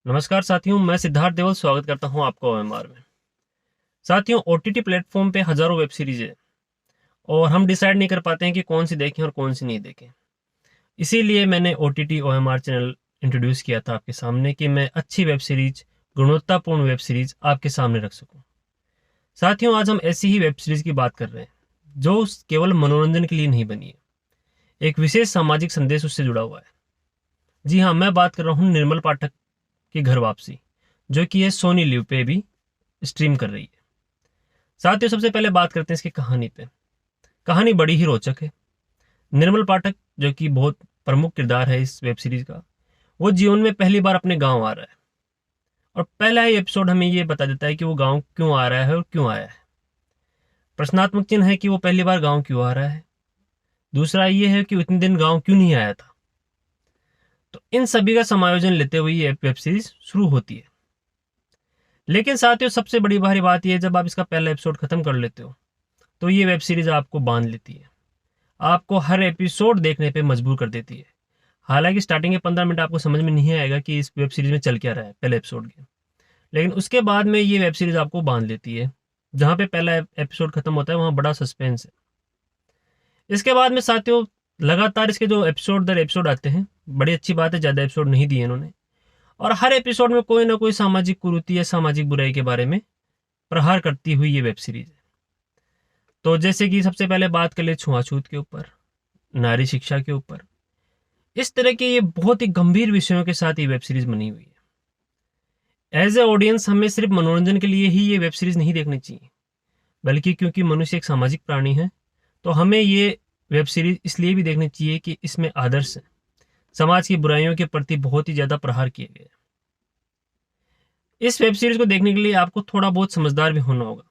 नमस्कार साथियों, मैं सिद्धार्थ देवल स्वागत करता हूं आपका ओएमआर में। साथियों, ओटीटी प्लेटफॉर्म पे हजारों वेब सीरीज है और हम डिसाइड नहीं कर पाते हैं कि कौन सी देखें और कौन सी नहीं देखें। इसीलिए मैंने ओटीटी ओएमआर चैनल इंट्रोड्यूस किया था आपके सामने कि मैं अच्छी वेब सीरीज, गुणवत्तापूर्ण वेब सीरीज आपके सामने रख सकूं। साथियों, आज हम ऐसी ही वेब सीरीज की बात कर रहे हैं जो केवल मनोरंजन के लिए नहीं बनी है, एक विशेष सामाजिक संदेश उससे जुड़ा हुआ है। जी हाँ, मैं बात कर रहा हूँ निर्मल पाठक की घर वापसी, जो कि ये सोनी लिव पे भी स्ट्रीम कर रही है। साथियों, सबसे पहले बात करते हैं इसकी कहानी पे। कहानी बड़ी ही रोचक है। निर्मल पाठक, जो कि बहुत प्रमुख किरदार है इस वेब सीरीज का, वो जीवन में पहली बार अपने गांव आ रहा है और पहला ही एपिसोड हमें ये बता देता है कि वो गांव क्यों आ रहा है और क्यों आया है। प्रश्नात्मक चिन्ह है कि वो पहली बार गांव क्यों आ रहा है। दूसरा ये है कि उतने दिन गांव क्यों नहीं आया था। तो इन सभी का समायोजन लेते हुए ये वेब सीरीज शुरू होती है। लेकिन साथियों, सबसे बड़ी भारी बात यह है, जब आप इसका पहला एपिसोड खत्म कर लेते हो तो ये वेब सीरीज आपको बांध लेती है, आपको हर एपिसोड देखने पे मजबूर कर देती है। हालांकि स्टार्टिंग के 15 मिनट आपको समझ में नहीं आएगा कि इस वेब सीरीज में चल क्या रहा है पहले एपिसोड के, लेकिन उसके बाद में ये वेब सीरीज आपको बांध लेती है। जहां पे पहला एपिसोड खत्म होता है वहां बड़ा सस्पेंस है। इसके बाद में साथियों, लगातार इसके जो एपिसोड दर एपिसोड आते हैं, बड़ी अच्छी बात है, ज्यादा एपिसोड नहीं दिए इन्होंने, और हर एपिसोड में कोई ना कोई सामाजिक कुरीति या सामाजिक बुराई के बारे में प्रहार करती हुई ये वेब सीरीज है। तो जैसे कि सबसे पहले बात कर ले छुआछूत के ऊपर, नारी शिक्षा के ऊपर, इस तरह के ये बहुत ही गंभीर विषयों के साथ ये वेब सीरीज बनी हुई है। एज ए ऑडियंस हमें सिर्फ मनोरंजन के लिए ही ये वेब सीरीज नहीं देखनी चाहिए, बल्कि क्योंकि मनुष्य एक सामाजिक प्राणी है तो हमें ये वेब सीरीज इसलिए भी देखनी चाहिए कि इसमें आदर्श है, समाज की बुराइयों के प्रति बहुत ही ज्यादा प्रहार किए गए। इस वेब सीरीज को देखने के लिए आपको थोड़ा बहुत समझदार भी होना होगा।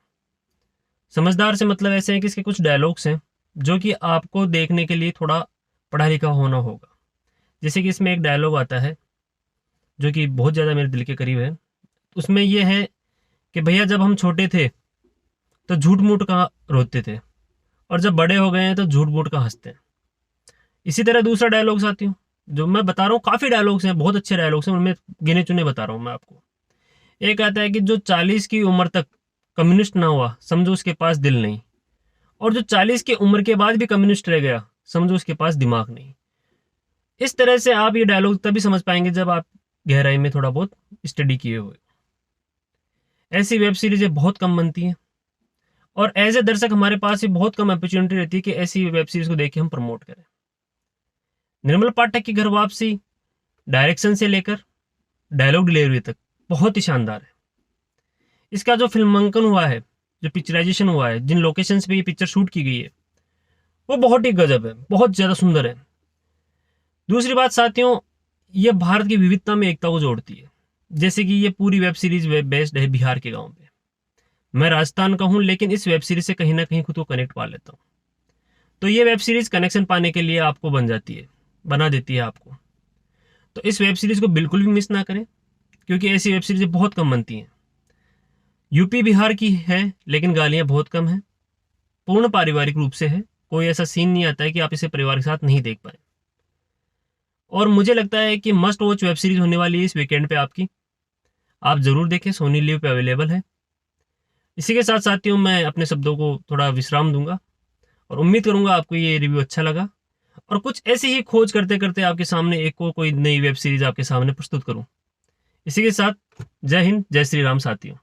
समझदार से मतलब ऐसे है कि इसके कुछ डायलॉग्स हैं जो कि आपको देखने के लिए थोड़ा पढ़ा लिखा होना होगा। जैसे कि इसमें एक डायलॉग आता है जो कि बहुत ज़्यादा मेरे दिल के करीब है। उसमें यह है कि भैया, जब हम छोटे थे तो झूठ मूठ का रोते थे, और जब बड़े हो गए हैं तो झूठ मूठ का हंसते हैं। इसी तरह दूसरा डायलॉग साथियों, जो मैं बता रहा हूँ, काफ़ी डायलॉग्स हैं, बहुत अच्छे डायलॉग्स हैं, उनमें गिने चुने बता रहा हूँ मैं आपको। एक आता है कि जो 40 की उम्र तक कम्युनिस्ट ना हुआ, समझो उसके पास दिल नहीं, और जो 40 की उम्र के बाद भी कम्युनिस्ट रह गया, समझो उसके पास दिमाग नहीं। इस तरह से आप ये डायलॉग तभी समझ पाएंगे जब आप गहराई में थोड़ा बहुत स्टडी किए हुए। ऐसी वेब सीरीजें बहुत कम बनती हैं और एज ए दर्शक हमारे पास भी बहुत कम अपॉर्चुनिटी रहती है कि ऐसी वेब सीरीज को देख के हम प्रमोट करें। निर्मल पाठक की घर वापसी डायरेक्शन से लेकर डायलॉग डिलीवरी तक बहुत ही शानदार है। इसका जो फिल्मांकन हुआ है, जो पिक्चराइजेशन हुआ है, जिन लोकेशंस पे ये पिक्चर शूट की गई है, वो बहुत ही गजब है, बहुत ज्यादा सुंदर है। दूसरी बात साथियों, ये भारत की विविधता में एकता को जोड़ती है। जैसे कि ये पूरी वेब सीरीज बेस्ड है बिहार के गांव पे। मैं राजस्थान का हूं, लेकिन इस वेब सीरीज से कहीं ना कहीं खुद को कनेक्ट पा लेता हूं। तो ये वेब सीरीज कनेक्शन पाने के लिए आपको बना देती है आपको। तो इस वेब सीरीज को बिल्कुल भी मिस ना करें, क्योंकि ऐसी वेब सीरीज बहुत कम बनती हैं। यूपी बिहार की है, लेकिन गालियां बहुत कम है, पूर्ण पारिवारिक रूप से है, कोई ऐसा सीन नहीं आता है कि आप इसे परिवार के साथ नहीं देख पाए। और मुझे लगता है कि मस्ट वॉच वेब सीरीज होने वाली है इस वीकेंड पे आपकी। आप जरूर देखें, सोनी लिव पे अवेलेबल है। इसी के साथ साथियों, मैं अपने शब्दों को थोड़ा विश्राम दूंगा और उम्मीद करूंगा आपको ये रिव्यू अच्छा लगा और कुछ ऐसी ही खोज करते करते आपके सामने एक और कोई नई वेब सीरीज आपके सामने प्रस्तुत करूं। इसी के साथ जय हिंद, जय श्री राम साथियों।